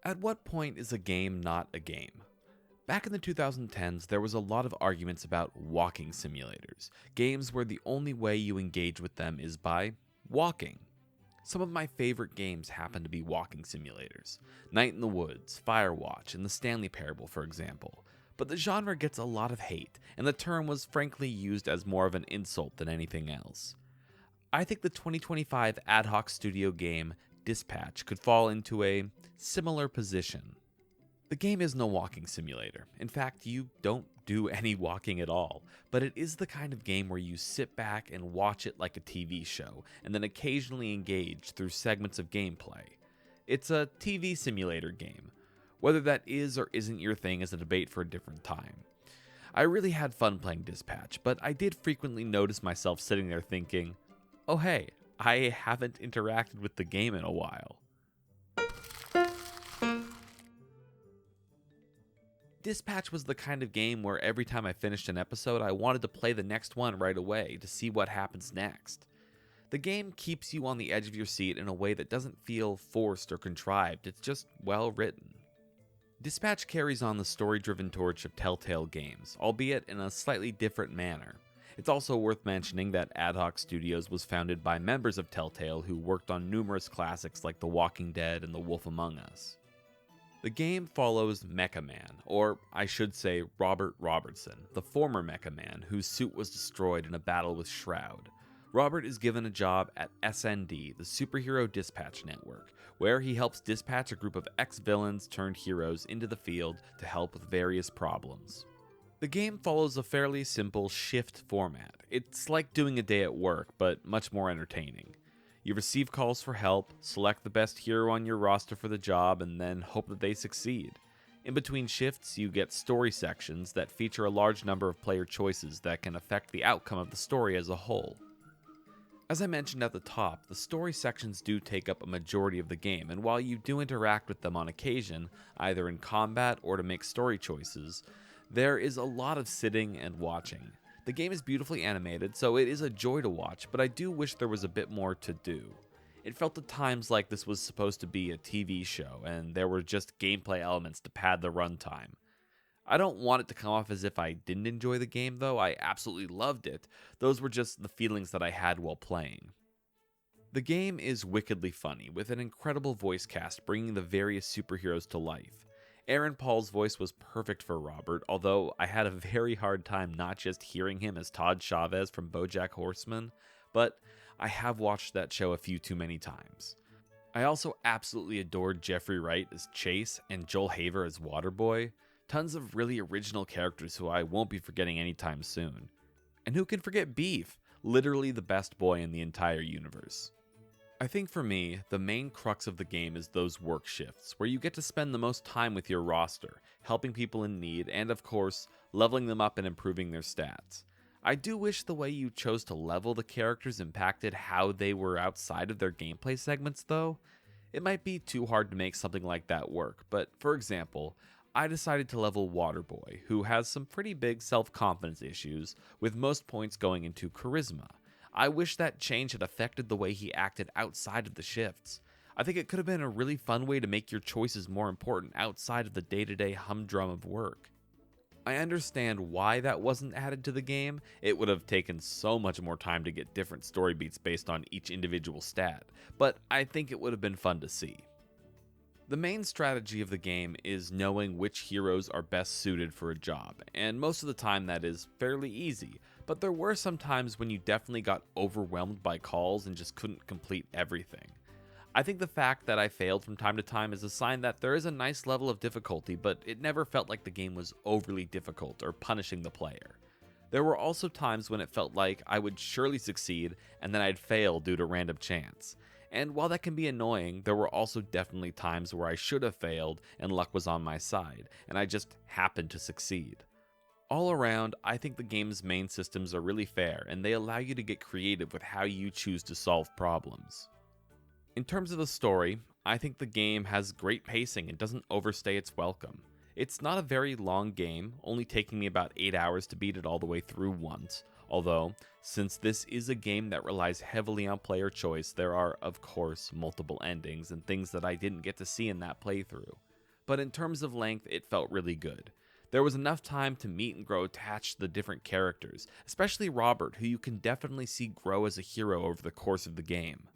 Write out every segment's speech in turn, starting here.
At what point is a game not a game? Back in the 2010s, there was a lot of arguments about walking simulators, games where the only way you engage with them is by walking. Some of my favorite games happen to be walking simulators. Night in the Woods, Firewatch, and the Stanley Parable, for example. But the genre gets a lot of hate, and the term was frankly used as more of an insult than anything else. I think the 2025 ad hoc studio game Dispatch could fall into a similar position. The game is no walking simulator. In fact, you don't do any walking at all, but it is the kind of game where you sit back and watch it like a TV show, and then occasionally engage through segments of gameplay. It's a TV simulator game. Whether that is or isn't your thing is a debate for a different time. I really had fun playing Dispatch, but I did frequently notice myself sitting there thinking, oh hey, I haven't interacted with the game in a while. Dispatch was the kind of game where every time I finished an episode, I wanted to play the next one right away to see what happens next. The game keeps you on the edge of your seat in a way that doesn't feel forced or contrived, it's just well written. Dispatch carries on the story-driven torch of Telltale games, albeit in a slightly different manner. It's also worth mentioning that Ad Hoc Studios was founded by members of Telltale who worked on numerous classics like The Walking Dead and The Wolf Among Us. The game follows Mecha Man, or I should say Robert Robertson, the former Mecha Man whose suit was destroyed in a battle with Shroud. Robert is given a job at SND, the Superhero Dispatch Network, where he helps dispatch a group of ex-villains turned heroes into the field to help with various problems. The game follows a fairly simple shift format. It's like doing a day at work, but much more entertaining. You receive calls for help, select the best hero on your roster for the job, and then hope that they succeed. In between shifts, you get story sections that feature a large number of player choices that can affect the outcome of the story as a whole. As I mentioned at the top, the story sections do take up a majority of the game, and while you do interact with them on occasion, either in combat or to make story choices, there is a lot of sitting and watching. The game is beautifully animated, so it is a joy to watch, but I do wish there was a bit more to do. It felt at times like this was supposed to be a TV show, and there were just gameplay elements to pad the runtime. I don't want it to come off as if I didn't enjoy the game, though. I absolutely loved it. Those were just the feelings that I had while playing. The game is wickedly funny, with an incredible voice cast bringing the various superheroes to life. Aaron Paul's voice was perfect for Robert, although I had a very hard time not just hearing him as Todd Chavez from BoJack Horseman, but I have watched that show a few too many times. I also absolutely adored Jeffrey Wright as Chase and Joel Haver as Waterboy. Tons of really original characters who I won't be forgetting anytime soon. And who can forget Beef, literally the best boy in the entire universe. I think for me, the main crux of the game is those work shifts, where you get to spend the most time with your roster, helping people in need, and of course, leveling them up and improving their stats. I do wish the way you chose to level the characters impacted how they were outside of their gameplay segments though. It might be too hard to make something like that work, but for example, I decided to level Waterboy, who has some pretty big self-confidence issues, with most points going into Charisma. I wish that change had affected the way he acted outside of the shifts. I think it could have been a really fun way to make your choices more important outside of the day-to-day humdrum of work. I understand why that wasn't added to the game. It would have taken so much more time to get different story beats based on each individual stat, but I think it would have been fun to see. The main strategy of the game is knowing which heroes are best suited for a job, and most of the time that is fairly easy, but there were some times when you definitely got overwhelmed by calls and just couldn't complete everything. I think the fact that I failed from time to time is a sign that there is a nice level of difficulty, but it never felt like the game was overly difficult or punishing the player. There were also times when it felt like I would surely succeed and then I'd fail due to random chance. And while that can be annoying, there were also definitely times where I should have failed and luck was on my side, and I just happened to succeed. All around, I think the game's main systems are really fair, and they allow you to get creative with how you choose to solve problems. In terms of the story, I think the game has great pacing and doesn't overstay its welcome. It's not a very long game, only taking me about 8 hours to beat it all the way through once, although, since this is a game that relies heavily on player choice, there are, of course, multiple endings and things that I didn't get to see in that playthrough. but in terms of length, it felt really good. There was enough time to meet and grow attached to the different characters, especially Robert, who you can definitely see grow as a hero over the course of the game.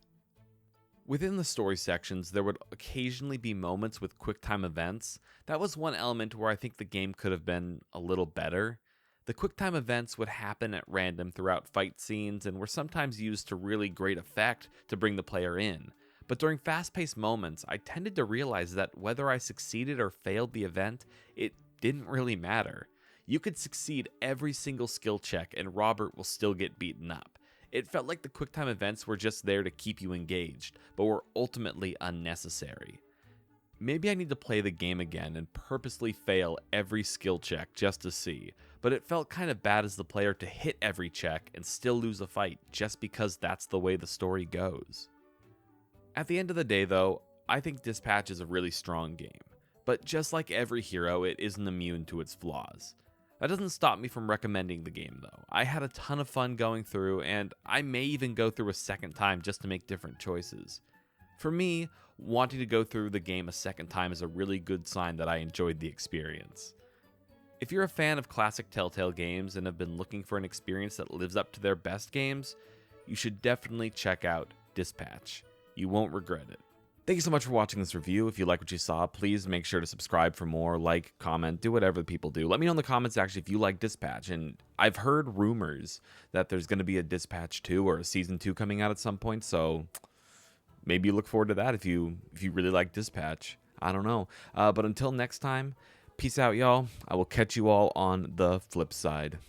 Within the story sections, there would occasionally be moments with QuickTime events. That was one element where I think the game could have been a little better. The QuickTime events would happen at random throughout fight scenes and were sometimes used to really great effect to bring the player in. But during fast-paced moments, I tended to realize that whether I succeeded or failed the event, it didn't really matter. You could succeed every single skill check and Robert will still get beaten up. It felt like the QuickTime events were just there to keep you engaged, but were ultimately unnecessary. Maybe I need to play the game again and purposely fail every skill check just to see, but it felt kind of bad as the player to hit every check and still lose a fight just because that's the way the story goes. At the end of the day though, I think Dispatch is a really strong game, but just like every hero, it isn't immune to its flaws. That doesn't stop me from recommending the game though. I had a ton of fun going through, and I may even go through a second time just to make different choices. For me, wanting to go through the game a second time is a really good sign that I enjoyed the experience. If you're a fan of classic Telltale games and have been looking for an experience that lives up to their best games, you should definitely check out Dispatch. You won't regret it. Thank you so much for watching this review. If you like what you saw, please make sure to subscribe for more, like, comment, do whatever people do. Let me know in the comments actually if you like Dispatch. And I've heard rumors that there's going to be a Dispatch 2 or a Season 2 coming out at some point, so maybe you look forward to that if you really like Dispatch. I don't know. But until next time, peace out, y'all. I will catch you all on the flip side.